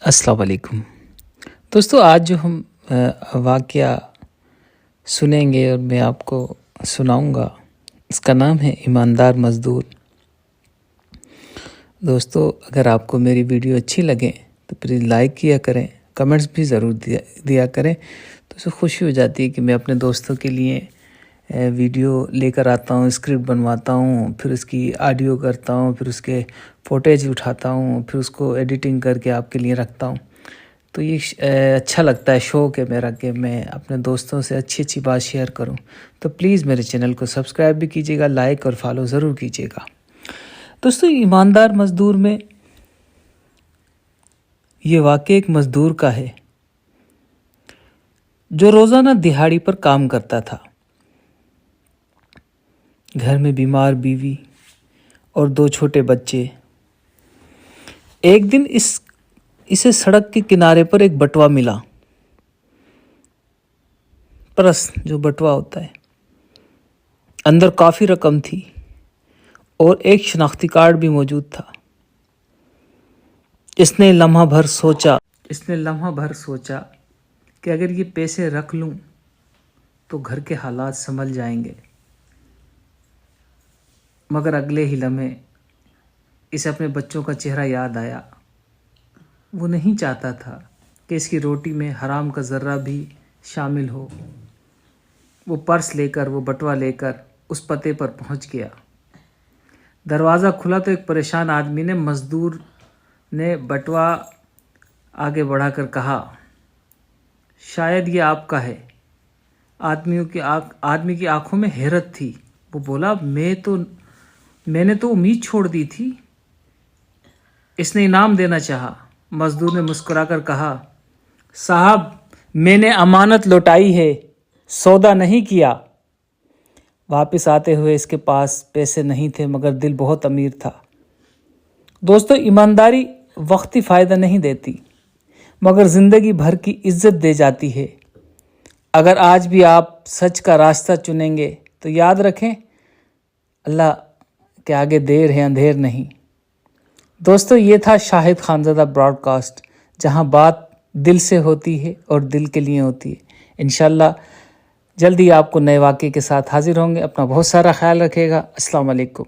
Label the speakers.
Speaker 1: السلام علیکم دوستو، آج جو ہم واقعہ سنیں گے اور میں آپ کو سناؤں گا، اس کا نام ہے ایماندار مزدور۔ دوستو، اگر آپ کو میری ویڈیو اچھی لگے تو پلیز لائک کیا کریں، کمنٹس بھی ضرور دیا کریں، تو اسے خوشی ہو جاتی ہے کہ میں اپنے دوستوں کے لیے ویڈیو لے کر آتا ہوں، اسکرپٹ بنواتا ہوں، پھر اس کی آڈیو کرتا ہوں، پھر اس کے فوٹیج اٹھاتا ہوں، پھر اس کو ایڈیٹنگ کر کے آپ کے لیے رکھتا ہوں۔ تو یہ اچھا لگتا ہے، شوق ہے میرا کہ میں اپنے دوستوں سے اچھی بات شیئر کروں۔ تو پلیز میرے چینل کو سبسکرائب بھی کیجیے گا، لائک اور فالو ضرور کیجیے گا۔ دوستو، ایماندار مزدور میں یہ واقعہ ایک مزدور کا ہے جو روزانہ دہاڑی پر کام کرتا تھا۔ گھر میں بیمار بیوی اور 2 چھوٹے بچے۔ ایک دن اسے سڑک کے کنارے پر ایک بٹوا ملا، پرس جو بٹوا ہوتا ہے، اندر کافی رقم تھی اور ایک شناختی کارڈ بھی موجود تھا۔ اس نے لمحہ بھر سوچا کہ اگر یہ پیسے رکھ لوں تو گھر کے حالات سنبھل جائیں گے، مگر اگلے ہی لمحے اسے اپنے بچوں کا چہرہ یاد آیا۔ وہ نہیں چاہتا تھا کہ اس کی روٹی میں حرام کا ذرہ بھی شامل ہو۔ وہ پرس لے کر، وہ بٹوا لے کر اس پتے پر پہنچ گیا۔ دروازہ کھلا تو ایک پریشان آدمی نے مزدور نے بٹوا آگے بڑھا کر کہا، شاید یہ آپ کا ہے۔ آدمی کی آنکھوں میں حیرت تھی۔ وہ بولا، میں نے تو امید چھوڑ دی تھی۔ اس نے انعام دینا چاہا۔ مزدور نے مسکرا کر کہا، صاحب، میں نے امانت لوٹائی ہے، سودا نہیں کیا۔ واپس آتے ہوئے اس کے پاس پیسے نہیں تھے، مگر دل بہت امیر تھا۔ دوستو، ایمانداری وقتی فائدہ نہیں دیتی، مگر زندگی بھر کی عزت دے جاتی ہے۔ اگر آج بھی آپ سچ کا راستہ چنیں گے تو یاد رکھیں، اللہ کے آگے دیر ہے، اندھیر نہیں۔ دوستو، یہ تھا شاہد خانزادہ براڈ کاسٹ، جہاں بات دل سے ہوتی ہے اور دل کے لیے ہوتی ہے۔ انشاءاللہ جلدی آپ کو نئے واقعے کے ساتھ حاضر ہوں گے۔ اپنا بہت سارا خیال رکھے گا۔ السلام علیکم۔